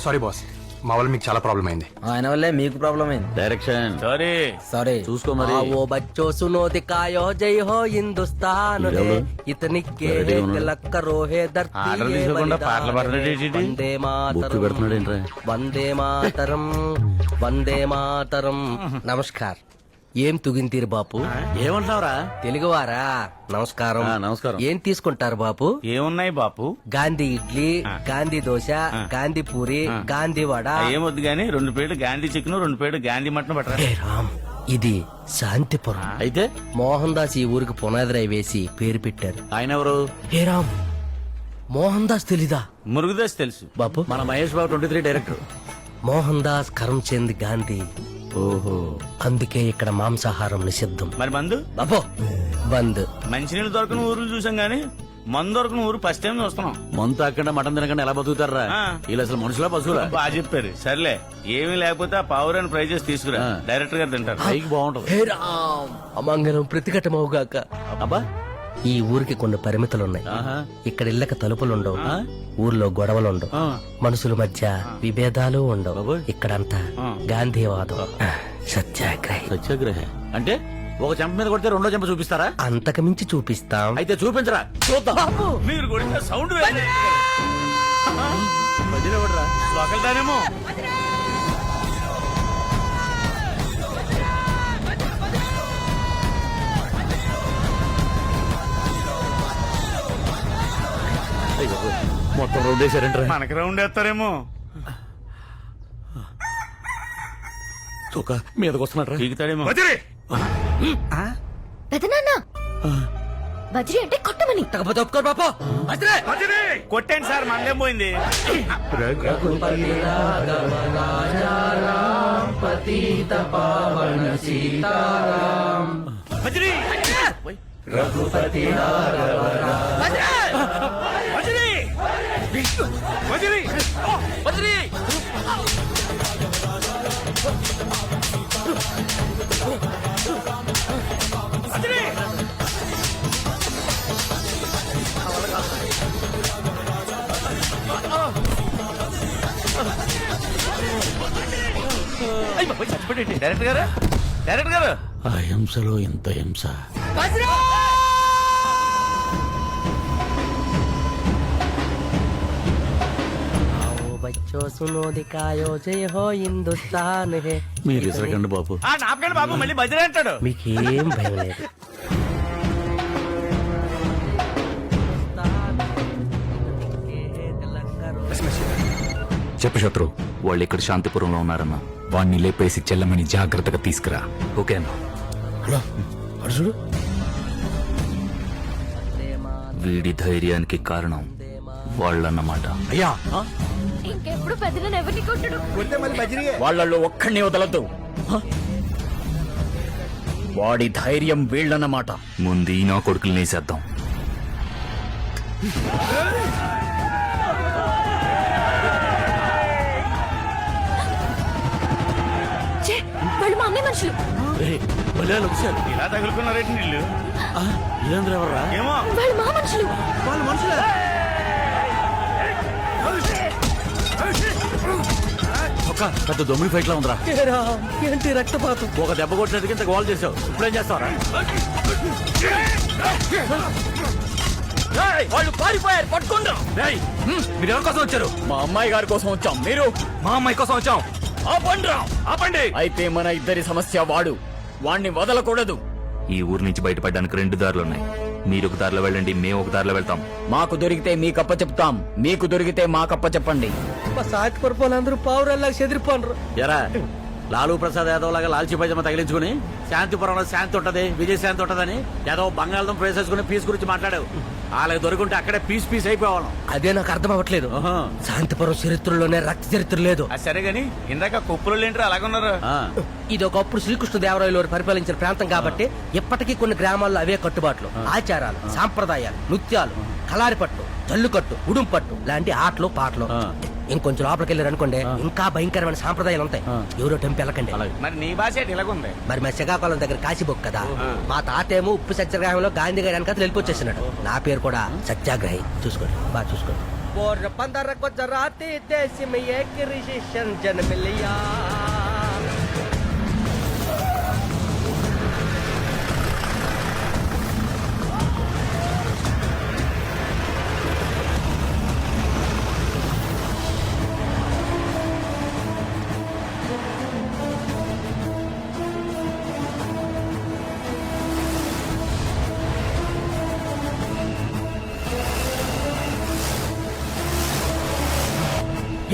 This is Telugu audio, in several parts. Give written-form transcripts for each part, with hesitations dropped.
సారీ బాస్, మా వల్ల మీకు చాలా ప్రాబ్లం అయింది. ఆయన వల్లే మీకు ప్రాబ్లం అయింది. డైరెక్షన్ సారీ చూసుకో మరి. ఓ బచ్చో సునో దికాయో జై హో హిందుస్తాన్ ఎవడు? ఇతని కే వెరైటీ ఉన్నాడు. లక్క రోహే ధర్తీ ఆర్డర్ ఏ తీసుకోకుండా బలిదాన్ పాటలు పాడుతున్నాడు ఏంటి? వందే బుక్కు పెడుతున్నాడు ఏంట్రా? వందే మాతరం వందే మాతరం. నమస్కార్. ఏం తుగింతీరు బాపు? ఏమంటున్నావురా? తెలుగువారా? నమస్కారం. నమస్కారం. ఏం తీసుకుంటారు బాపు? ఏమున్నాయి బాపు? గాంధీ ఇడ్లీ, గాంధీ దోశ, గాంధీ పూరి, గాంధీ వడ. ఏమొద్దు గానీ 2 ప్లేట్లు గాంధీ చికెన్, 2 ప్లేట్లు గాంధీ మటన్ పట్టరా. ఏ రామ్, ఇది శాంతిపురం. అయితే మోహన్ దాస్ ఈ ఊరికి పునాది రాయి వేసి పేరు పెట్టారు. ఆయన ఎవరు? హే రామ్, మోహన్ దాస్ తెలీదా? మురుగుదోశ తెలుసు బాపు, మన మహేష్ బాబు 23 డైరెక్టర్. మోహన్ దాస్ కరంచంద్ గాంధీ. ఓహో, అందుకే ఇక్కడ మాంసాహారం నిషిద్ధం. మరి మందు బాపు బంద్. మంచినీళ్ళు దొరకని ఊర్లు చూసాం గానీ మందు దొరకని ఊరు ఫస్ట్ టైం చూస్తున్నాం. మందు తాకుండా మటన్ తినకుండా ఎలా బతుకుతారా? ఆ. వీళ్ళు అసలు మనుషులా పశువులా? బాగా చెప్పారు. సర్లే, ఏమీ లేకపోతే ఆ పావురాన్ని ఫ్రై చేసి తీసుకురా, ఆ. డైరెక్టర్ గారు తింటారు. పైకి బాగుంటది. హే రామ్, అమంగళం ప్రతిఘటమవుగాక. అబ్బా, ఈ ఊరికి కొన్ని పరిమితులున్నాయి. ఆహా. ఇక్కడ ఇళ్ళక తలుపులుండవు, ఆ? ఊర్లో గొడవలుండవు, ఆ. మనుషుల మధ్య విభేదాలు ఉండవు. బాబోయ్. ఇక్కడంతా ఆ. గాంధీవాదం, సత్యాగ్రహి. సత్యాగ్రహ అంటే ఒక చెంప మీద కొడితే రెండో చెంప చూపిస్తారా? అంతకు మించి చూపిస్తాం. అయితే చూపించరా, చూద్దాం. మీరు కొడితే సౌండ్ మధ్యలో ఎవడురా? ఒకరిదానేమో. అయ్యో, మొత్తం రౌండ్ వేసారంటారా? మనకి రౌండ్ వేస్తారేమో. చొక్క మీదకి వస్తున్నారా? పీకుతాడేమో. పెదనాన్న బజ్రీ అంటే కొట్టమని. తగ్గపోతే ఒప్పుకోరు బాపు. కొట్టండి సార్, మందేం పోయింది. బజ్రీ! బజ్రీ! బజ్రీ! బజ్రీ! బజ్రీ! అయ్ బాబోయ్, చచ్చిపోయాడేంటి? డైరెక్టర్ గారు, డైరెక్టర్ గారు. ఆ హింసలో ఇంత హింస. आओ बच्चों सुनो दिखायो जय हो हिंदुस्तान है. మీరు ఇసరకండి బాబు. నాపకండి బాబు, మళ్ళీ బజ్రీ అంటాడు. మీకేం భయం లేదు. చెప్పు శత్రు, వాళ్ళు ఇక్కడ శాంతిపురంలో ఉన్నారన్న. వాణ్ణి లేపేసి చెల్లమని జాగ్రత్తగా తీసుకురా, ఓకేనా? వీడి ధైర్యానికి కారణం వాళ్ళన్నమాట. అయ్యా, ఇంకెప్పుడు పెదనాన్న ఎవరిని కొట్టడు. వాళ్ళల్లో ఒక్కడిని వదలద్దు. వాడి ధైర్యం వీళ్ళన్నమాట. ముందు ఈ నా కొడుకులు నేసేద్దాం. ఛే, వాళ్ళు మా అన్నయ్య మనుషులు. ఇలా తగులుకున్నారేంటి నీళ్ళు? వీళ్ళందరూ ఎవర్రా? ఏమో. వాళ్ళు మా మనుషులు. వాళ్ళ మనుషులే. ఒక పెద్ద దొమ్మిడి ఫైట్ లా ఉందిరా. హే రామ్, ఏంటి రక్తపాతం? ఒక దెబ్బ కొట్టినట్టుగా ఇంత గోల్ చేసావు. ఇప్పుడేం చేస్తావరా? వాళ్ళు పారిపోయారు, పట్టుకోండి. మీరు ఎవరి కోసం వచ్చారు? మా అమ్మాయి గారి కోసం వచ్చాం. మీరు? మా అమ్మాయి కోసం వచ్చాం. ఆపండి. అయితే మన ఇద్దరి సమస్య వాడు. వాణ్ణి వదలకూడదు. ఈ ఊరు నుంచి బయటపడడానికి 2 దారులున్నాయి. మీరు ఒక దారిలో వెళ్ళండి, మేము ఒక దారిలో వెళ్తాం. మాకు దొరికితే మీకప్ప చెప్తాం, మీకు దొరికితే మాకప్ప చెప్పండి. మా సాటి పడిపోయినందరూ పావురాల్లాగా చెదిరిపోండ్రు. ఎరా, లాలూ ప్రసాద్ యాదవ్ లాగా లాల్చీ పైజమా తగిలించుకుని శాంతిపురంలో శాంతి ఉంటది, విజయ శాంతి ఉంటదని యాదవ్ బంగాళం వేసేసుకుని పీస్ గురించి మాట్లాడావు. వాళ్ళకి దొరుకుంటే అక్కడే పీస్ అయిపోవాలి. అదే నాకు అర్థం అవ్వట్లేదు. శాంతిపురం చరిత్రలోనే రక్త చరిత్ర లేదు. అది సరే గాని ఇందాక కుప్పలు ఏంటో అలాగున్నారు. ఇది ఒకప్పుడు శ్రీకృష్ణదేవరాయలు వారు పరిపాలించిన ప్రాంతం కాబట్టి ఇప్పటికీ కొన్ని గ్రామాల్లో అవే కట్టుబాట్లు, ఆచారాలు, సాంప్రదాయాలు, నృత్యాలు, కలారిపట్టు, జల్లుకట్టు, ఉడుంపట్టు లాంటి ఆటలు పాటలు. ఇంకొంచెం లోపలికి వెళ్ళారు అనుకోండి, ఇంకా భయంకరమైన సాంప్రదాయాలు ఉంటాయి. ఎవరో టెంపు వెళ్ళకండి. మరి నీ భాష ఏంటి ఇలాగుంది? మరి మా శ్రీకాకుళం దగ్గర కాశీబొక్ కదా. మా తాతేమో ఉప్పు సత్యాగ్రహంలో గాంధీ గారి వెనకాల వెళ్ళిపోచ్చేసినాడు. నా పేరు కూడా సత్యాగ్రహి. చూసుకోండి, బాగా చూసుకోండి. बोर 15 को जराती देश में एक ऋषिशन जन्म लिया.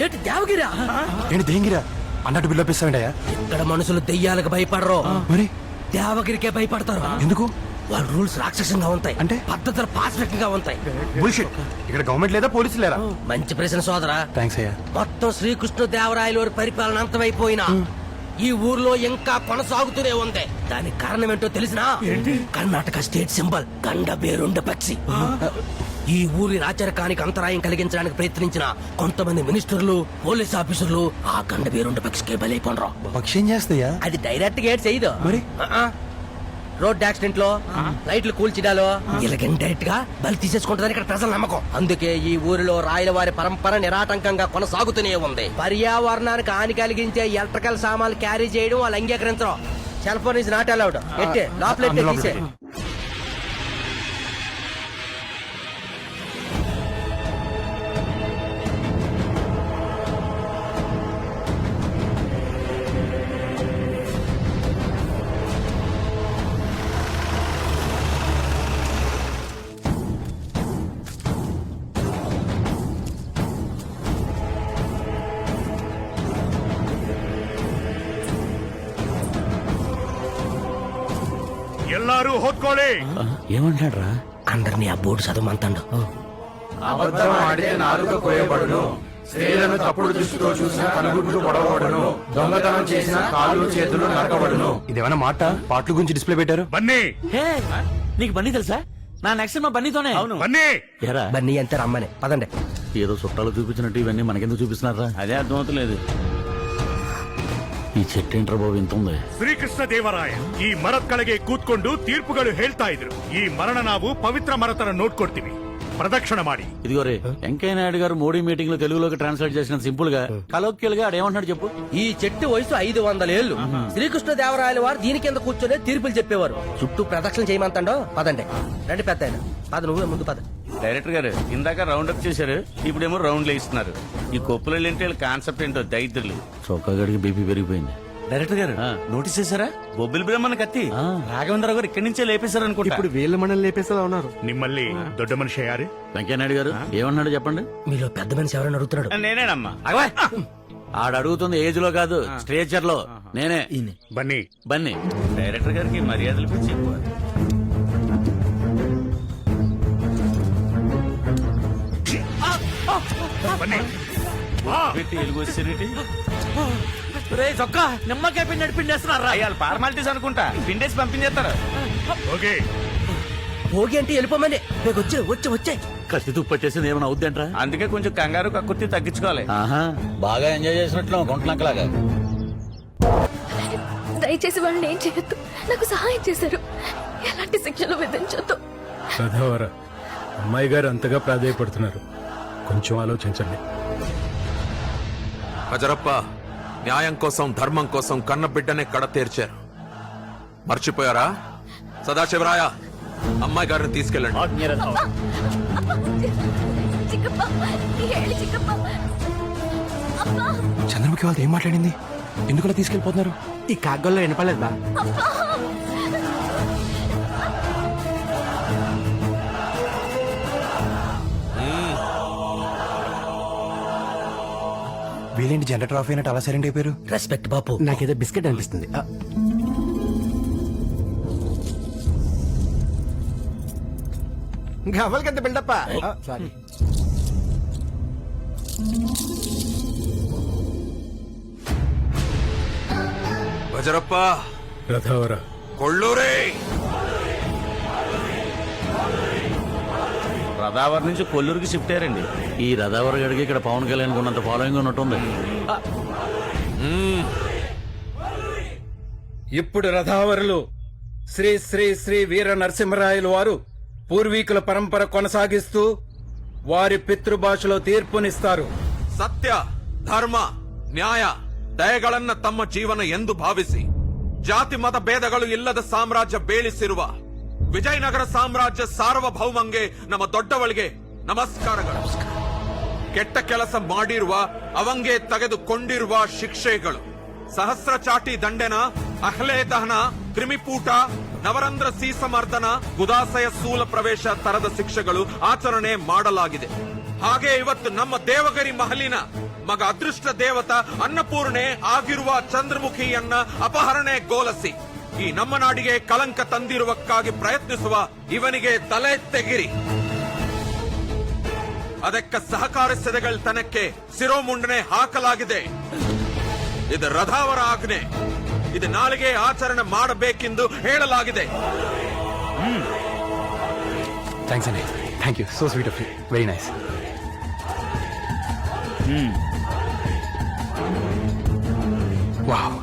ఏంటి దేవగిరా? ఏంటి దేంగిరా అన్నట్టు బిల్డప్ ఇస్తావేంటయ్యా? ఇక్కడ మనుషులు దెయ్యాలకు భయపడరు, మరి దేవగిరికే భయపడతారు. ఎందుకు? వాళ్ళ రూల్స్ రాక్షసంగా ఉంటాయి, అంటే? పద్ధతులు పాస్పెక్ట్ గా ఉంటాయి. బుల్షిట్. ఇక్కడ గవర్నమెంట్ లేదా పోలీసులు లేరా? మంచి ప్రశ్న సోదరా. థ్యాంక్స్ అయ్యా. మొత్తం శ్రీకృష్ణ దేవరాయల వారి పరిపాలన అంతమైపోయినా ఈ ఊర్లో ఇంకా కొనసాగుతూనే ఉంది. దానికి కారణం ఏంటో తెలిసినా? కర్ణాటక స్టేట్ సింబల్ గండ బేరుండ పక్షి. ఈ ఊరి రాచరికానికి అంతరాయం కలిగించడానికి ప్రయత్నించిన కొంతమంది మినిస్టర్లు, పోలీస్ ఆఫీసర్లు ఆ గండ బేరుండ పక్షికే బలైపోనరు. పక్షి ఏం చేస్తాయా? అది డైరెక్ట్ గా చేయదు. మరి? రోడ్ యాక్సిడెంట్ లో, లైట్లు కూల్చిడాలో ఇలాగ డైరెక్ట్ గా బలి తీసేసుకుంటుందని ఇక్కడ ప్రజల నమ్మకం. అందుకే ఈ ఊరిలో రాయల వారి పరంపర నిరాటంకంగా కొనసాగుతూనే ఉంది. పర్యావరణానికి హాని కలిగించే ఎలక్ట్రికల్ సామాన్లు క్యారీ చేయడం వాళ్ళు అంగీకరించరు. Cell phone is not allowed. ఎట్టే లోపలెట్టే తీసే. ಎಲ್ಲಾರು ಹೊತ್ಕೊಳ್ಳಿ. ఏమంటాడు రా? అందరినీ ఆ బోర్డు చదవమంతాడు. అబద్ధం ఆడితే నాలుక కోయబడును, స్త్రీలను తప్పుడు దృష్టితో చూసిన కనుగుడ్లు పొడవబడును, దొంగతనం చేసిన కాళ్ళు చేతులు నరకబడును. ఇదేమైనా మాట? పాటల గురించి డిస్ప్లే పెట్టారు. ಬನ್ನಿ హే, నీకు బన్నీ తెలుసా? నా నెక్స్ట్ మా బన్నీతోనే. అవును. ಬನ್ನಿ. ఎరా బన్నీ అంతే రమ్మని పదండి. ఏదో చుట్టాలు చూపించినట్టు ఇవన్నీ మనకెందుకు చూపిస్తున్నారా? అదే అర్థమవుతలేదు. ఈ చెట్టు ఏంట్రా బాబు ఇంత ఉంది? ಶ್ರೀಕೃಷ್ಣ ದೇವರಾಯ ಈ ಮರದ ಕೆಳಗೆ ಕೂತ್ಕೊಂಡು ತೀರ್ಪುಗಳು ಹೇಳ್ತಾ ಇದ್ರು. ಈ ಮರಣ ನಾವು ಪವಿತ್ರ ಮರತರ ನೋಡ್ಕೊಡ್ತೀವಿ, ಪ್ರದಕ್ಷಿಣ ಮಾಡಿ. ఇదిగో రే, వెంకయ్య నాయుడు గారు మోడీ మీటింగ్ లో తెలుగులోకి ట్రాన్స్లేట్ చేసిన సింపుల్ గా కలోక్యల్ గా ఆడేమంటున్నాడు చెప్పు. ఈ చెట్టు వయసు 500 ఏళ్లు. శ్రీకృష్ణ దేవరాయల వారు దీని కింద కూర్చొని తీర్పులు చెప్పేవారు. చుట్టూ ప్రదక్షిణ చేయమంతాడో. పదండి రండి పెద్ద ఆయన. పద, నువ్వే ముందు పద. డైరెక్టర్ గారు ఇందాక రౌండ్ అప్ చేశారు, ఇప్పుడేమో రౌండ్ ఇస్తున్నారు. ఈ కొప్పులు ఏంటి కాన్సెప్ట్ ఏంటో దైత్రులు. చొక్కా గడికి బీపీ పెరిగిపోయింది. డైరెక్టర్ గారు నోటీస్ చేశారా? బొబ్బిలి బ్రహ్మణ కత్తి రాఘవేంద్ర గారు ఇక్కడి నుంచే లేపేశారు అనుకుంటా. ఇప్పుడు వీళ్ళ మనల్ని లేపేసేలా ఉన్నారు. ನಿಮ್ಮಲ್ಲಿ ದೊಡ್ಡ ಮನುಷ್ಯ ಯಾರು? వెంకయ్య నాయుడు గారు ఏమన్నాడు చెప్పండి. మీలో పెద్ద మనిషి ఎవరైనా అడుగుతున్నాడు? నేనేనమ్మా. ఆడు అడుగుతుంది ఏజ్ లో కాదు, స్ట్రేచర్ లో. నేనే ಬನ್ನಿ. బన్నీ. డైరెక్టర్ గారికి మర్యాదలు పిచ్చి ఎక్కువ. ಬನ್ನಿ. పెట్టి ఎలుగు వచ్చేటి రే చొక్కా నిమ్మకాయ పిండి నడిపిండేస్తున్నారా? అయ్యాలి ఫార్మాలిటీస్ అనుకుంటా, పిండేసి పంపించేస్తారు. ಹೋಗಿ. భోగి అంటే వెళ్ళిపోమని. వచ్చే వచ్చే వచ్చే. కత్తి తుప్పు పట్టేసింది ఏమైనా అవుద్దంట్రా? అందుకే కొంచెం కంగారు కక్కుర్తి తగ్గించుకోవాలి. ఆహా, బాగా ఎంజాయ్ చేసినట్లు గుంటలంకలాగా. దయచేసి వాళ్ళని ఏం చేయొద్దు. నాకు సహాయం చేశారు. ఎలాంటి శిక్షలు విధించొద్దు. సదావర, అమ్మాయి గారు అంతగా ప్రాధాయపడుతున్నారు, కొంచెం ఆలోచించండి. హజరప్ప న్యాయం కోసం ధర్మం కోసం కన్న బిడ్డనే కడ తీర్చారు. మర్చిపోయారా? సదాశివరాయ, అమ్మాయి గారిని తీసుకెళ్ళండి. చిక్కప్ప, ఏಳಿ చిక్కప్ప. అబ్బా, చంద్రముఖి వాళ్ళతో ఏం మాట్లాడింది? ఎందుకలా తీసుకెళ్లిపోతున్నారు? ఈ కాగ్గల్లో వినపలేదు బా. వీళ్ళేంటి జనరేటర్ ఆఫ్ అయినట్టు అలా సైలెంట్ అయిపోయారు? రెస్పెక్ట్ బాపు. నాకేదో బిస్కెట్ అనిపిస్తుంది. గవ్వలకంత బిల్డప్ప. సారీ. హజరప్ప, రథావర, కొళ్ళూరే. రదావర్ నుంచి కొల్లూరుకి షిఫ్ట్ అయ్యారండి. ఈ రథావర గడికి ఇక్కడ పవన్ కళ్యాణ్ ఉన్నంత ఫాలోయింగ్ ఉన్నట్టుంది. ఇప్పుడు రథావరులు శ్రీ శ్రీ శ్రీ వీర నరసింహరాయలు వారు పూర్వీకుల పరంపర కొనసాగిస్తూ వారి పితృభాషలో తీర్పునిస్తారు. ಸತ್ಯ ಧರ್ಮ ನ್ಯಾಯ ದಯೆಗಳನ್ನ ತಮ್ಮ ಜೀವನ ಎಂದು ಭಾವಿಸಿ ಜಾತಿ ಮತ ಭೇದಗಳು ಇಲ್ಲದ ಸಾಮ್ರಾಜ್ಯ ಬೇಳಿಸಿರುವ ವಿಜಯನಗರ ಸಾಮ್ರಾಜ್ಯ ಸಾರ್ವಭೌಮಂಗೆ ನಮ್ಮ ದೊಡ್ಡವಳಿಗೆ ನಮಸ್ಕಾರಗಳು. ಕೆಟ್ಟ ಕೆಲಸ ಮಾಡಿರುವ ಅವಂಗೆ ತೆಗೆದುಕೊಂಡಿರುವ ಶಿಕ್ಷೆಗಳು ಸಹಸ್ರ ಚಾಟಿ ದಂಡೆನ, ಅಹ್ಲೆ ದಹನ, ಕ್ರಿಮಿಪೂಟ, ನವರಂಧ್ರ ಸೀಸಮರ್ದನ, ಗುದಾಸಯ ಸ್ಥೂಲ ಪ್ರವೇಶ ತರದ ಶಿಕ್ಷೆಗಳು ಆಚರಣೆ ಮಾಡಲಾಗಿದೆ. ಹಾಗೆ ಇವತ್ತು ನಮ್ಮ ದೇವಗಿರಿ ಮಹಲಿನ ಮಗ ಅದೃಷ್ಟ ದೇವತ ಅನ್ನಪೂರ್ಣೆ ಆಗಿರುವ ಚಂದ್ರಮುಖಿಯನ್ನ ಅಪಹರಣೆಗೊಳಿಸಿ ಈ ನಮ್ಮ ನಾಡಿಗೆ ಕಳಂಕ ತಂದಿರುವಕ್ಕಾಗಿ ಪ್ರಯತ್ನಿಸುವ ಇವನಿಗೆ ತಲೆ ತೆಗಿರಿ. ಅದಕ್ಕೆ ಸಹಕರಿಸಿದಗಳ ತನಕ್ಕೆ ಶಿರೋಮುಂಡನೆ ಹಾಕಲಾಗಿದೆ. ಇದು ರಥಾವರ ಆಜ್ಞೆ. ಇದು ನಾಳೆಗೆ ಆಚರಣೆ ಮಾಡಬೇಕೆಂದು ಹೇಳಲಾಗಿದೆ. థ్యాంక్స్ అండి. Thank you. So sweet of you. Very nice. Wow,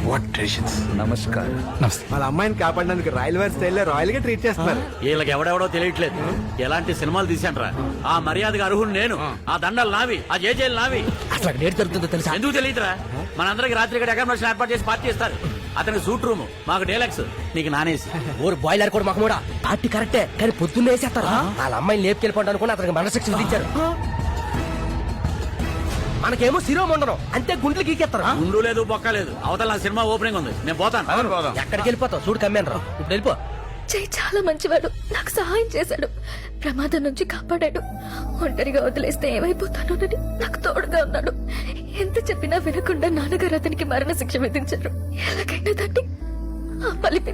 what traditions. నమస్కారం. నమస్తే. వాళ్ళ అమ్మాయిని కాపాడడానికి రాయల్ వారి స్టైల్లో రాయల్ గా ట్రీట్ చేస్తున్నారు. వీళ్ళకి ఎవడెవడో తెలియట్లేదు. ఎలాంటి సినిమాలు తీశాంట్రా? ఆ మర్యాదగా అర్హుడు నేను, ఆ దండలు నావి, ఆ జేజేలు నావి. అసలు అక్కడ ఏడు జరుగుతుందో తెలుసా? ఎందుకు తెలియదురా? మనందరికి రాత్రి ఇక్కడ అకామిడేషన్ ఏర్పాటు చేసి పార్టీ చేస్తారు. అతనికి సూట్ రూమ్, మాకు డేలక్స్, నీకు నానేసి. ఊరు బాయిలర్ కూడా మాకు కూడా పార్టీ కరెక్టే, కానీ పొద్దున్నే వేసేస్తారు. వాళ్ళ అమ్మాయిని లేపుకెళ్ళిపోండి అనుకుని అతనికి మరణశిక్ష విధించారు. మనకేమో శిరోమండనం అంతే, గుండెలు గీకేస్తారు. గుండు లేదు, బొక్క లేదు. అవతల నా సినిమా ఓపెనింగ్ ఉంది, నేను పోతాను. ఎక్కడికి వెళ్ళిపోతావు? చూడు కమ్మాను రా, ఇప్పుడు వెళ్ళిపో. జై చాలా మంచివాడు, నాకు సహాయం చేశాడు, ప్రమాదం నుంచి కాపాడాడు. ఒంటరిగా వదిలేస్తే ఏమైపోతానోనని నాకు తోడుగా ఉన్నాడు. ఎంత చెప్పినా వినకుండా నాన్నగారు అతనికి మరణ శిక్ష విధించారు. ఎలాగైనా దాన్ని ఆ బలి